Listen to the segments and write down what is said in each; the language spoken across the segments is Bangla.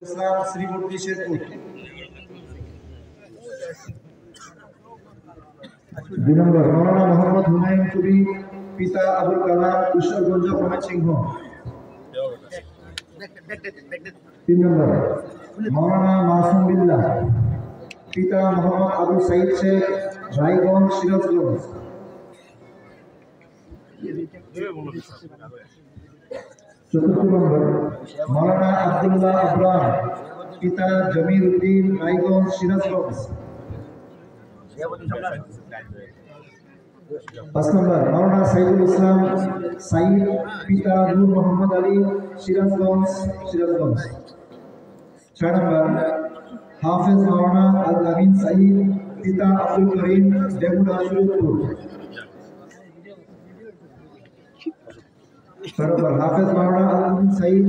ইসলাম শ্রীমূর্তি শেরপুর। 2 নম্বর মাওলানা মোহাম্মদ হুমায়ুন কবি, পিতা আবুল কালাম, ঈশ্বরগঞ্জ, ময়মনসিংহ। 3 নম্বর মাওলানা মাসুম বিল্লাহ, পিতা মোহাম্মদ আবু সাইদ শেখ, রায়গঞ্জ, সিরাজগঞ্জ। 4 নম্বর মাওলানা আব্দুল্লাহ আবরার, পিতা জমির উদ্দিন, রায়গঞ্জ, সিরাজগঞ্জ। 5 নম্বর মাওলানা সাইদুল ইসলাম সাইদ, পিতা নূর মোহাম্মদ আলী, সিরাজগঞ্জ। 6 নম্বর হাফেজ মাওলানা আল আমিন সাইদ, পিতা আব্দুল করিম, ডেমুডা, শরীয়তপুর। 6 নম্বর হাফেজ মাওলানা আল আমিন সাইদ,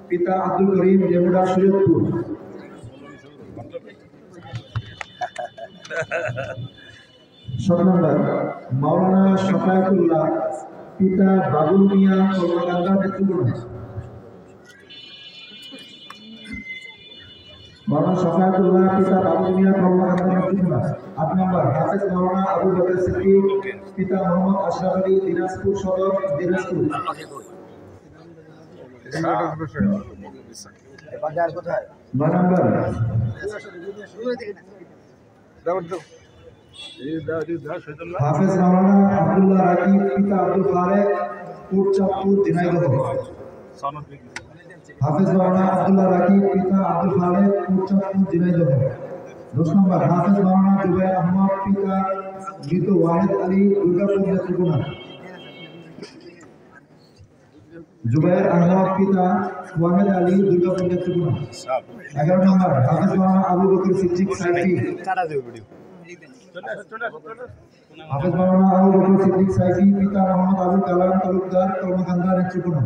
পিতা আব্দুল করিম, ডেমুডা, শরীয়তপুর। 7 নম্বর মাওলানা শফায়েতুল্লাহ, পিতা বাবুল মিয়া, কলকাতা, নেত্রকোনা। মাওলানা শফায়েতুল্লাহ, পিতা বাবুল মিয়া, কলকাতা, নেত্রকোনা। 8 নম্বর হাফেজ মাওলানা আবু বকর সিদ্দিক, পিতা মোহাম্মদ আশরাফ আলী, দিনাজপুর সদর, দিনাজপুর। 9 নম্বর হাফেজ মাওলানা আব্দুল্লাহ রাকিব, পিতা আব্দুল খালেক, কোটচাঁদপুর, ঝিনাইদহ। হাফেজ মাওলানা আব্দুল্লাহ রাকিব, পিতা আব্দুল খালেক, কোটচাঁদপুর, ঝিনাইদহ। 10 নম্বর হাফেজ মাওলানা জুবাইর আহমদ, পিতা মৃত ওয়াহেদ আলী, দুর্গাপুর, নেত্রকোনা। জুবাইর আহমদ, পিতা ওয়াহেদ আলী, দুর্গাপুর, নেত্রকোনা। 11 নম্বর হাফেজ মাওলানা আবু বকর সিদ্দিক সাইফি, হাফেজ মাওলানা আবু বকর সিদ্দিক সাইফি, পিতা মোহাম্মদ আবুল কালাম তালুকদার, কর্মকান্দা, নেত্রকোনা।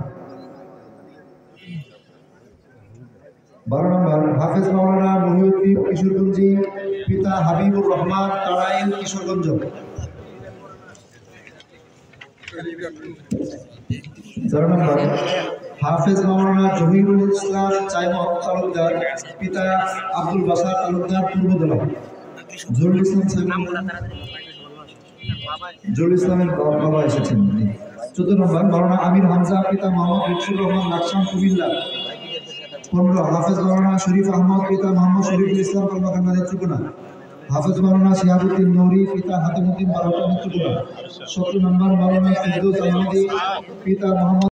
12 নম্বর হাফেজ মাওলানা মহিউদ্দিন, কিশোরগঞ্জি, পিতা হাবিবুর রহমান, তারাইল, কিশোরগঞ্জ। 13 নম্বর হাফেজ মাওলানা জহিরুল ইসলাম চাইমত তালুকদার, পিতা আব্দুল বাসার তালুকদার, পূর্বদলা। জহুরুল ইসলামের বাবা এসেছেন। 14 নম্বর মাওলানা আমির হামজা, পিতা মোহাম্মদ লুৎফুর রহমান, লাকসাম, কুমিল্লা। 15 হাফেজ মাওলানা শরীফ আহমদ, পিতা মোহাম্মদ শরীফুল ইসলাম, কলকাতা, নেত্রকোনা। হাফেজ মাওলানা শিহাবুদ্দিন নৌরি, পিতা হাতিমুদ্দিন, বারোটা, নেত্রকোনা। 17 নম্বর মাওলানা ফিরদৌস আহমদি, পিতা মোহাম্মদ